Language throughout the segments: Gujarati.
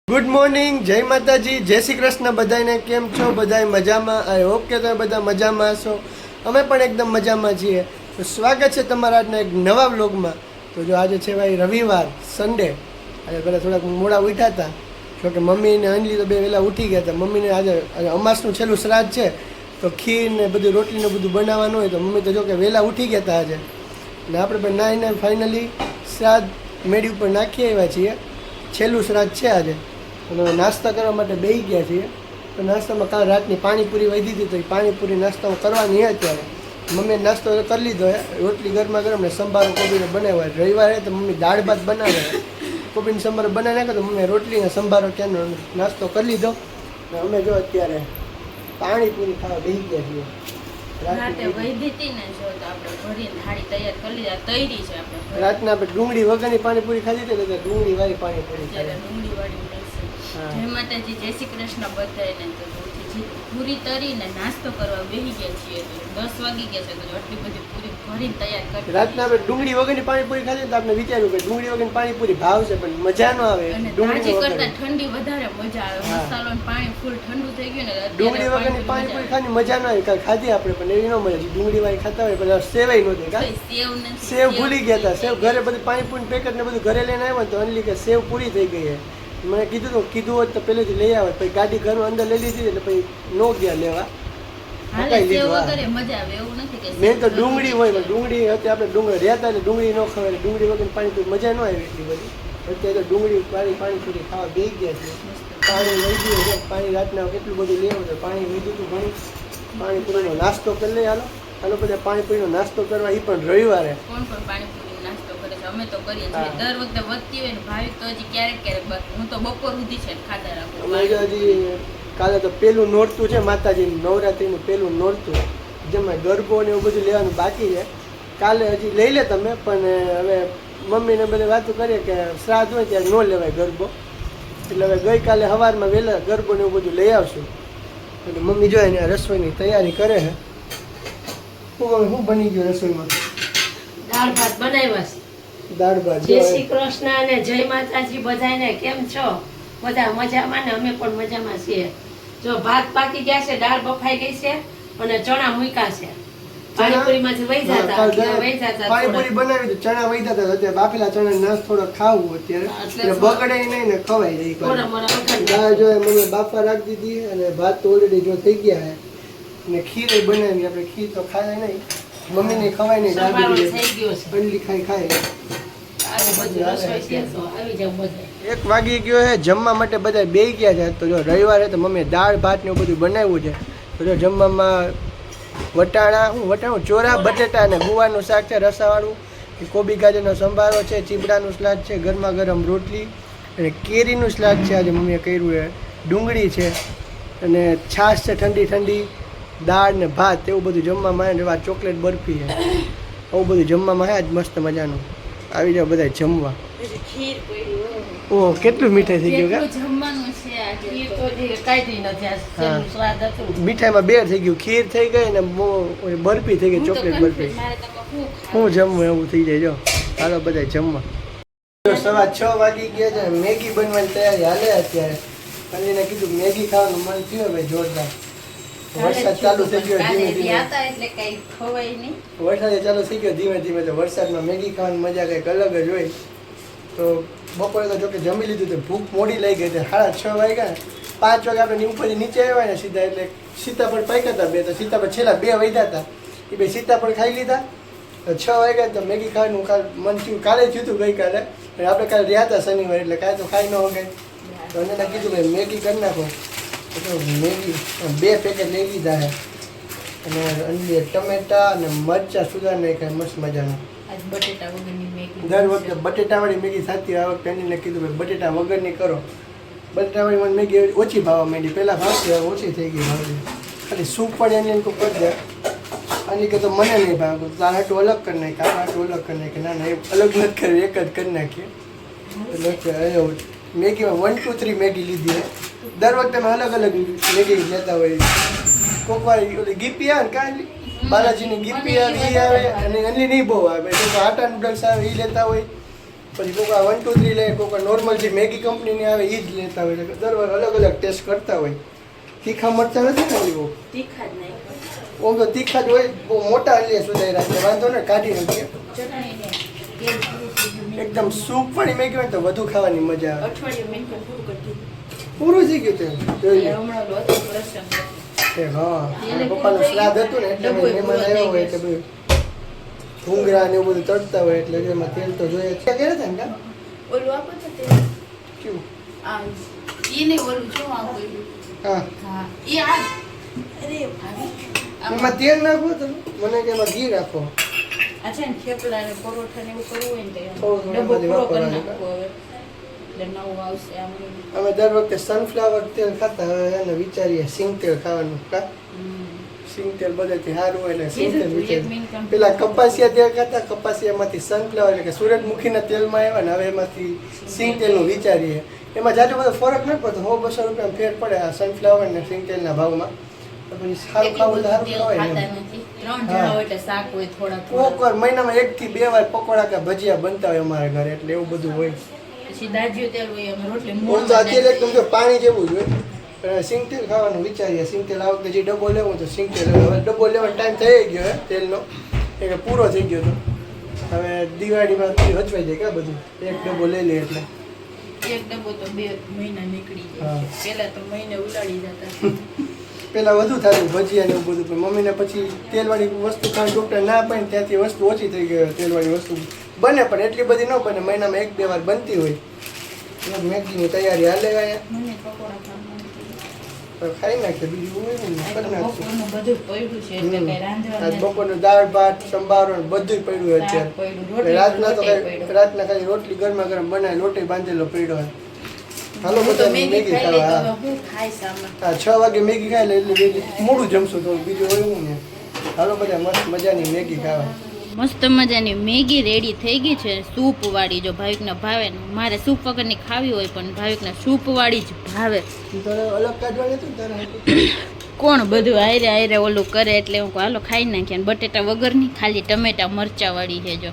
ગુડ મોર્નિંગ, જય માતાજી, જય શ્રી કૃષ્ણ. બધાને કેમ છો? બધાય મજામાં? આઈ હોપ કે તમે બધા મજામાં હશો. અમે પણ એકદમ મજામાં છીએ. તો સ્વાગત છે તમારા આજના એક નવા વ્લોગમાં. તો જો આજે છે ભાઈ રવિવાર, સન્ડે. આજે પહેલાં થોડાક મોડા ઉઠ્યા હતા, જોકે મમ્મી ને અંજલી તો બે વહેલા ઉઠી ગયા હતા. મમ્મીને આજે અમાસનું છેલ્લું શ્રાદ્ધ છે, તો ખીર ને બધું રોટલીને બધું બનાવવાનું હોય, તો મમ્મી તો જો કે વહેલા ઉઠી ગયા હતા આજે. ને આપણે પણ નાઈને ફાઇનલી શ્રાદ્ધ મેળી ઉપર નાખી આવ્યા છીએ. છેલ્લું શ્રાદ્ધ છે આજે. અને નાસ્તા કરવા માટે બેસી ગયા છીએ. તો નાસ્તામાં કાલ રાતની પાણીપુરી વધી હતી, તો એ પાણીપુરી નાસ્તામાં કરવાની છે અત્યારે. મમ્મીએ નાસ્તો કરી લીધો છે, રોટલી ગરમા ગરમ ને સંભારો કોબીનો બનાવ્યો. રવિવારે તો મમ્મી દાળ ભાત બનાવે, કોબીનો સંભારો બનાવી નાખે, તો મમ્મીએ રોટલી ને સંભારો ક્યાંનો નાસ્તો કરી લીધો. ને અમે જો અત્યારે પાણીપુરી ખાવા બેસી ગયા છીએ. રાતના આપણે ડુંગળી વગરની પાણીપુરી ખાધી હતી, એટલે ડુંગળી વાળી પાણીપુરી ખાધી. જય માતાજી, જય શ્રી કૃષ્ણ બધાને. તો પૂરી તરીને નાસ્તો કરવા બેસી ગયા છીએ. 10 વાગી ગયા છે, તો આટલી બધી પૂરી ભરીને તૈયાર કરી. રાતના આપણે ડુંગળી વગરની પાણીપુરી ખાધી, તો આપણે વિચાર્યું કે ડુંગળી વગરની પાણીપુરી ભાવશે, પણ મજા ન આવે. ડુંગળી કરતા ઠંડી વધારે મજા આવે. મસાલો ને પાણી ફૂલ ઠંડુ થઈ ગયું ને, ડુંગળી વગરની પાણીપુરી ખાવાની મજા ન આવે. કાલ ખાધી આપણે, પણ એવી ન મજા. ડુંગળી વાળી ખાતા હોય પેલા સેવાય નહોતી. સેવ ભૂલી ગયા હતા. સેવ ઘરે બધી પાણીપુરી પેકેટ ને બધું ઘરે લઈને આવ્યા, તો અનલી કે સેવ પૂરી થઈ ગઈ છે. મને કીધું હોત તો પહેલેથી લઈ આવે. પછી ગાડી ઘરમાં અંદર લઈ લીધી, એટલે પછી નો ગયા લેવા. મેં તો ડુંગળી હોય, પણ ડુંગળી હતી આપણે ડુંગળી રહેતા, એટલે ડુંગળી ન ખવાય. ડુંગળી વગર પાણીપુરી મજા ન આવે એટલી બધી. અત્યારે તો ડુંગળી વાળી પાણીપુરી ખાવા બેસી ગયા છે. પાણી લઈ ગયું છે. પાણી રાતના કેટલું બધું લેવું છે. પાણી લીધું હતું ઘણું. પાણીપુરીનો નાસ્તો કરી લઈએ. હાલો બધા પાણીપુરીનો નાસ્તો કરવા. એ પણ રવિવારે. કોણ પણ પાણીપુરી નાસ્તો કરે છે? અમે તો કરીએ છીએ. દર વખતે વધતી હોય ને ભાવિક તો હજી ક્યારેક હું તો બપોર સુધી છે ખાતા રાખું. હજી કાલે તો પેલું નોરતું છે, માતાજીનું નવરાત્રીનું પેલું નોરતું, જેમાં ગરબો ને એવું બધું લેવાનું બાકી છે. કાલે હજી લઈ લે તમે, પણ હવે મમ્મીને બધી વાતો કરીએ કે શ્રાદ્ધ હોય ત્યારે ન લેવાય ગરબો. એટલે હવે ગઈકાલે સવારમાં વહેલા ગરબો ને એવું બધું લઈ આવશું. એટલે મમ્મી જોઈએ ને રસોઈની તૈયારી કરે છે. શું બની ગયું રસોઈમાં? દાળ ભાત બનાવ્યા છે. દાળ ભાત. જય શ્રી કૃષ્ણ અને જય માતાજી બધાને. કેમ છો? બધા મજામાં ને? અમે પણ મજામાં છીએ. જો ભાત પાકી ગયા છે, દાળ બફાઈ ગઈ છે અને ચણા મૂક્યા છે. પાણીપુરીમાંથી વહી જતા પાણીપુરી બનાવી તો ચણા વહી જતા. અત્યારે બાફેલા ચણા નાસ્તો થોડો ખાવું અત્યારે, બગડે નહીં ને ખવાય જાય. દાળ જો મને બાફા રાખી દીધી, અને ભાત તો ઓલરેડી જો થઈ ગયા છે. ને ખીર બનાવી. આપણે ખીર તો ખાય નહીં, મમ્મી ને ખવાય નહીં. ડાબી ખાય. 1 વાગી ગયો છે. જમવા માટે બધા બેસી ગયા છે. તો જો રવિવારે તો મમ્મીએ દાળ ભાત ને એવું બધું બનાવ્યું છે. તો જો જમવામાં વટાણા ચોરા બટેટા અને ગુવારનું શાક છે રસાવાળું, કોબી ગાજરનો સંભારો છે, ચીબડાનું સલાડ છે, ગરમા ગરમ રોટલી અને કેરીનું સલાડ છે આજે મમ્મીએ કર્યું છે, ડુંગળી છે અને છાશ છે ઠંડી ઠંડી, દાળ ને ભાત, એવું બધું જમવામાં આવે. આ ચોકલેટ બરફી છે. આવું બધું જમવામાં આવે આજ મસ્ત મજાનું. આવી જાવ બધા જમવા. ઓહ, કેટલું મીઠાઈ થઈ ગયું. મીઠાઈમાં બે થઈ ગયું, ખીર થઈ ગઈ ને બરફી થઈ ગઈ, ચોકલેટ બરફી. હું જમવું એવું થઈ જાય. જો હાલો બધા જમવા. 6:15 વાગી ગયા છે. મેગી બનવાની તૈયારી હાલે અત્યારે. કલીને કીધું મેગી ખાવાનું મન થયું ભાઈ જોરદાર. વરસાદ ચાલુ થઈ ગયો ધીમે ધીમે. વરસાદ ચાલુ થઈ ગયો ધીમે ધીમે. તો વરસાદમાં મેગી ખાવાની મજા કંઈક અલગ જ હોય. તો બપોરે તો જોકે જમી લીધું, તો ભૂખ મોડી લઈ ગઈ હતી. 6:30 વાગ્યા. 5 વાગે આપણે ઉપરથી નીચે આવ્યા ને સીધા, એટલે સીતાફળ પાક્યા હતા 2, તો સીતાફળ છેલ્લા 2 વધ્યા હતા. એ 2 સીતાફળ ખાઈ લીધા. 6 વાગ્યા તો મેગી ખાવાનું મન થયું. કાલે થયું હતું ગઈકાલે, પણ આપણે કાલે રહ્યા હતા શનિવાર, એટલે કાંઈ તો ખાઈ ન વગાય. તો એને કીધું ભાઈ મેગી કરી નાખો. તો મેગી 2 પેકેટ લઈ લીધા છે. અને અંદર ટમેટા અને મરચાં સુધાર નાખ્યા મસ્ત મજાના. દર વખતે બટેટાવાળી મેગી થતી, આ વખતે એને કીધું ભાઈ બટેટા વગરની કરો. બટેટાવાળી મને મેગી ઓછી ભાવવા માંડી. પહેલાં ભાવતી, હવે ઓછી થઈ ગઈ ભાવતી. ખાલી સૂપ પણ એને કરી દે. આની કે તો મને નહીં ભાવ, તાર હાટું અલગ કરી નાખે, આ હાટું અલગ કરી નાખે. ના એ અલગ નથી કરી, એક જ કરી નાખીએ. એટલે મેગીમાં 1, 2, 3 મેગી લીધી. દર વખતે અમે અલગ અલગ મેગી લેતા હોય. કોક વાર ઓલી ગીપી આવે ને કાંઈ બાલાજીની ગીપી આવે, એ આવે. અને એની નહીં બહુ આવે. આટા નૂડલ્સ આવે એ લેતા હોય. પછી કોઈક 1 2 3 લે, કોઈક નોર્મલ જે મેગી કંપનીની આવે એ જ લેતા હોય. એટલે દર વાર અલગ અલગ ટેસ્ટ કરતા હોય. તીખા મરચા નથી ને બહુ, તીખા જ નહીં ઓમ તો તીખા જ હોય. બહુ મોટા લે સુધાઈ રાખે, વાંધો ને કાઢી નાખીએ. ચટણી ને તેલ પૂરું થઈ ગયું. એકદમ સૂપ વાળી મેગી હોય ને તો વધુ ખાવાની મજા આવે. અઠવાડિયું મેં પૂરું કરી દીધું. પૂરું થઈ ગયું તે જોઈ લે. હમણાં લોતો પ્રસંગ હતો. એ હા, પપ્પાનું શ્રાદ્ધ હતું ને એટલે મહેમાન આવ્યો હોય એટલે બધું ભૂંગળા ને એવું બધું તળતા હોય એટલે એમાં તેલ તો જોઈએ જ. ક્યાં ગયા હતા ને કા? ઓલું આપો તો તે ક્યું? આ ઈ નહીં ઓલું શું આપ્યું? હા, હા ઈ આ અરે ભાભી એમાં તેલ નાખો તમે, મને કે એમાં ઘી રાખો. આ છે ને થેપલા ને પરોઠા ને એવું કરવું હોય ને તો થોડું ડબ્બો ઘણું પૂરો કરી વાપરવાનું. નાખવો હવે એટલે નવું આવશે આમ. અમે દર વખતે સનફ્લાવર તેલ ખાતા, હવે એને વિચારીએ સિંગ તેલ ખાવાનું. કા સિંગ તેલ બધેથી સારું હોય એટલે સિંગ તેલ વિચારીએ. પેલા કપાસિયા તેલ ખાતા, કપાસિયામાંથી સનફ્લાવર એટલે કે સૂરજમુખીના તેલમાં આવ્યા ને હવે એમાંથી સિંગ તેલનું વિચારીએ. એમાં જાજો બધો ફરક ન પડતો, 100-200 રૂપિયા ફેર પડે આ સનફ્લાવર ને સિંગ તેલના ભાવમાં. તો પછી સારું ખાવું તો સારું ખવાય ને. ત્રણ જણા હોય એટલે શાક હોય થોડા કોક વાર મહિનામાં 1 થી 2 વાર પકોડા કે ભજીયા બનતા હોય અમારા ઘરે, એટલે એવું બધું હોય. પછી દાજ્યું તેલ હોય અમે રોટલી હું તો અત્યારે એકદમ જો પાણી જેવું જ હોય. પણ સિંગ તેલ ખાવાનું વિચારીએ. સિંગ તેલ આ વખતે જે ડબ્બો લેવો તો સિંગ તેલ હવે ડબ્બો લેવાનો ટાઈમ થઈ ગયો હે તેલનો, એટલે પૂરો થઈ ગયો તો હવે દિવાળીમાં હચવાઈ જાય કે બધું એક ડબ્બો લઈ લે એટલે. એક ડબ્બો તો 2 મહિના નીકળી હા. જાય છે. પહેલા તો મહિને ઉલાડી જતા. પેલા વધુ થતું ભજીયા ને એવું બધું, પણ મમ્મીને પછી તેલવાળી વસ્તુ ખાવાની ડૉક્ટર ના પાડે ત્યાંથી વસ્તુ ઓછી થઈ ગઈ. તેલવાળી વસ્તુ બને પણ એટલી બધી ન બને, મહિનામાં 1-2 વાર બનતી હોય. મેગીની તૈયારી હાલે ગયા મને પકોડા ખાવાનું તો ખાઈ નાખીએ, બીજું હોય ને કરી નાખશું. બપોરનું બધું પડ્યું છે એટલે કઈ રાંધવા આજ બપોરનું દાળ ભાત સંભારો ને બધું પડ્યું હોય શાક અત્યારે. પડ્યું, રોટલી રાતના તો રોટલી કઈ પડ્યું. રાતના ખાલી રોટલી ગરમા ગરમ બનાવી લોટી બાંધેલો પડ્યો હોય. હાલો હું તો બધા મેગી મેગી ખાઈ લઈ તો ખાવા. હવે હું ખાઈશ આમાં. હા 6 વાગે મેગી ખાઈ લે એટલે વહેલી મોડું જમશું તો બીજું હોય હું ને. હાલો બધા મસ્ત મજાની મેગી ખાવા. મસ્ત મજાની મેગી રેડી થઈ ગઈ છે, સૂપ વાળી. જો ભાવિકને ભાવે ને, મારે સૂપ વગરની ખાવી હોય પણ ભાવિકને સૂપ વાળી જ ભાવે. તારે અલગ કાઢવાની હતી ને તારે? કોણ બધું આયરે આયરે ઓલું કરે એટલે હું કહું હાલો ખાઈ નાખીએ. અને બટેટા વગરની ખાલી ટમેટા મરચા વાળી છે. જો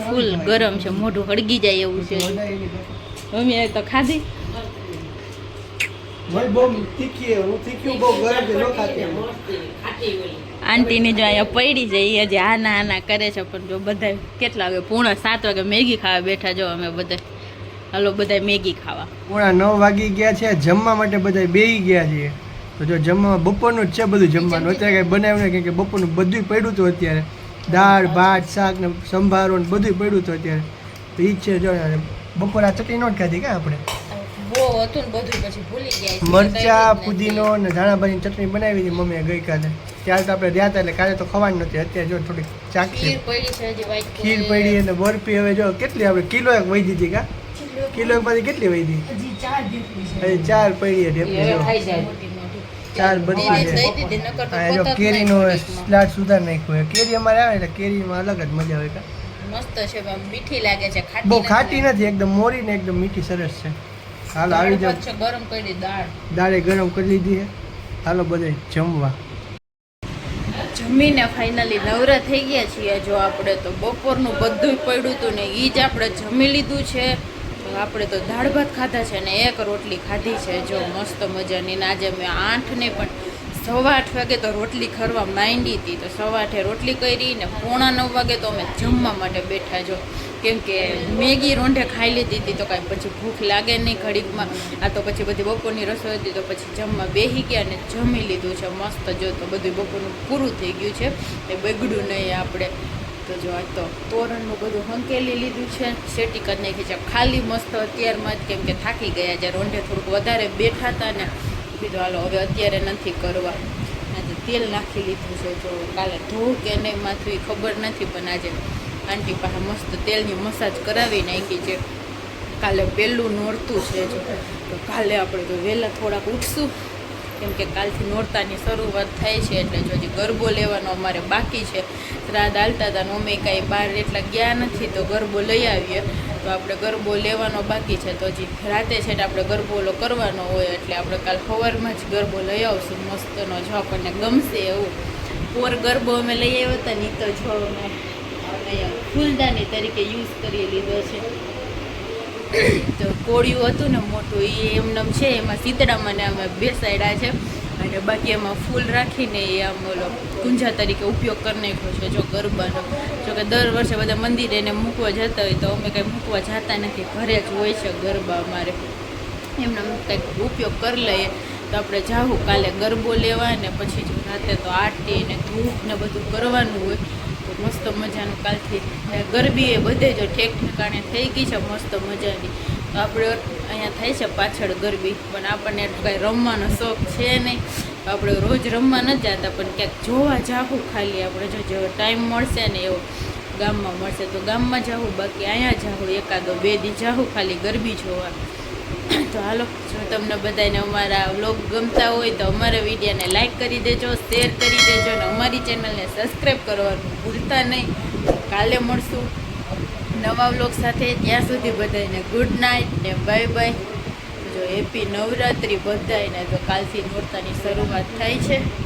ફૂલ ગરમ છે, મોઢું હળગી જાય એવું છે. મમ્મીએ તો ખાધી. ભાઈ બહુ તીખી હે, હું તીખી બહુ ગરમ છે ન ખાતી. આંટીની જો અહીંયા પડી છે એ હજી આના આના કરે છે. પણ જો બધા કેટલા વાગે 6:45 વાગે મેગી ખાવા બેઠા. જો અમે બધા હાલો બધા મેગી ખાવા. 9 વાગી ગયા છે, જમવા માટે બધા બેહી ગયા છે. તો જો જમવામાં બપોરનું જ છે બધું જમવાનું. અત્યારે કંઈ બનાવ્યું નહીં, કે બપોરનું બધું પડ્યું હતું અત્યારે. દાળ ભાત શાક ને સંભારો ને બધું પડ્યું હતું અત્યારે. તો એ જ છે. જો બપોર આ ચટણી નો જ ખાધી કાં આપણે બહુ હતું ને બધું પછી ભૂલી ગયા. મરચા પુદીનો ને ધાણાભાજીની ચટણી બનાવી હતી મમ્મીએ ગઈકાલે. ત્યારે તો આપણે રહ્યા હતા એટલે કાલે તો ખવાની નહોતી. અત્યારે જો થોડીક ચાખી ખીર પડી છે હજી white ખીર પડી અને બરફી. હવે જો કેટલી આપણે કિલો એક વહી દીધી કા? કિલો એક માંથી કેટલી વહી દીધી? હજી 4 જેટલી છે. હજી 4 પડી છે ઢેપલી. જો મોટી મોટી. 4 બધી દીદી છે. દઈ દીધી, નકર તો હા જો પોતા જ કેરીનો નાખ્યો ડીશમાં. સ્લાડ સુધાર નાખ્યો. કેરી અમારે આવે એટલે કેરીમાં અલગ જ મજા આવે કા? મસ્ત છે, આમ મીઠી લાગે છે. બહુ ખાટી નથી, એકદમ મોરી ને એકદમ મીઠી સરસ છે. હાલો આવી જાવ. પાછો ગરમ કરી દાળ. દાળે ગરમ કરી લીધી છે. હાલો બધા જમવા. જમીને ફાઇનલી નવરા થઈ ગયા છીએ. જો આપણે તો બપોરનું બધું પડ્યું હતું ને એ જ આપણે જમી લીધું છે. તો આપણે તો દાળ ભાત ખાધા છે ને 1 રોટલી ખાધી છે. જો મસ્ત મજાની. ને આજે મેં 8 ને પણ 8:15 વાગે તો રોટલી ખરવા માંડી હતી. તો 8:15 રોટલી કરી ને 8:45 વાગે તો અમે જમવા માટે બેઠા. જો કેમ કે મેગી રોંઢે ખાઈ લીધી હતી તો કાંઈ પછી ભૂખ લાગે નહીં ઘડીકમાં. આ તો પછી બધી બપોરની રસોઈ હતી તો પછી જમવા બેસી ગયા ને જમી લીધું છે મસ્ત. જો તો બધું બપોરનું પૂરું થઈ ગયું છે, એ બગડ્યું નહીં આપણે. તો જો આ તો તોરણનું બધું હંકેલી લીધું છે, સેટી કરી નાખી છે ખાલી મસ્ત અત્યારમાં જ. કેમ કે થાકી ગયા છે, રોંઢે થોડુંક વધારે બેઠા હતા ને. કીધું હાલો હવે અત્યારે નથી કરવા. આજે તેલ નાખી લીધું છે. જો કાલે ધોવું કે નહીં માથું એ ખબર નથી, પણ આજે આંટી પાસે મસ્ત તેલની મસાજ કરાવી નાખી છે. કાલે પહેલું નોરતું છે. જો તો કાલે આપણે તો વહેલા થોડાક ઉઠશું, કેમ કે કાલથી નોરતાની શરૂઆત થાય છે. એટલે જો હજી ગરબો લેવાનો અમારે બાકી છે. શ્રાદ્ધ હાલતા હતા ને અમે કાંઈ બહાર એટલા ગયા નથી તો ગરબો લઈ આવીએ. તો આપણે ગરબો લેવાનો બાકી છે. તો હજી રાતે છે એટલે આપણે ગરબો ઓલો કરવાનો હોય એટલે આપણે કાલ સવારમાં જ ગરબો લઈ આવશું મસ્તનો. જો આપણને ગમશે એવું. પોર ગરબો અમે લઈ આવ્યા હતા ને તો જો અમે અહીંયા ફૂલદાની તરીકે યુઝ કરી લીધો છે. તો કોળિયું હતું ને મોટું એ એમનેમ છે, એમાં શીતળામાં ને અમે બેસાડ્યા છે અને બાકી એમાં ફૂલ રાખીને એ આમ ઓલો કુંજા તરીકે ઉપયોગ કરી નાખ્યો છે જો ગરબાનો. જો કે દર વર્ષે બધા મંદિરે એને મૂકવા જતા હોય તો અમે કંઈ મૂકવા જતા નથી, ઘરે જ હોય છે ગરબા અમારે. એમને કંઈક ઉપયોગ કરી લઈએ તો આપણે જાવું કાલે ગરબો લેવા ને પછી જો રાતે તો આરતી ને ધૂપ ને બધું કરવાનું હોય તો મસ્ત મજાનું કાલથી ગરબી એ બધે જો ઠેક ઠેકાણે થઈ ગઈ છે મસ્ત મજાની. તો આપણે અહીંયા થાય છે પાછળ ગરબી, પણ આપણને કાંઈ રમવાનો શોખ છે નહીં, આપણે રોજ રમવા ન જતા પણ ક્યાંક જોવા જાવું ખાલી. આપણે જો જેવો ટાઈમ મળશે ને એવો ગામમાં મળશે તો ગામમાં જાવું, બાકી અહીંયા જાવું એકાદો 2 દી જાવું ખાલી ગરબી જોવા. તો હાલો, જો તમને બધાને અમારા વ્લોગ ગમતા હોય તો અમારા વિડીયોને લાઈક કરી દેજો, શેર કરી દેજો અને અમારી ચેનલને સબસ્ક્રાઈબ કરવાનું ભૂલતા નહીં. કાલે મળશું નવા વ્લોગ સાથે, ત્યાં સુધી બધાને ગુડ નાઇટ ને બાય બાય. જો હેપી નવરાત્રિ બધાને. તો કાલથી નોરતાની શરૂઆત થાય છે.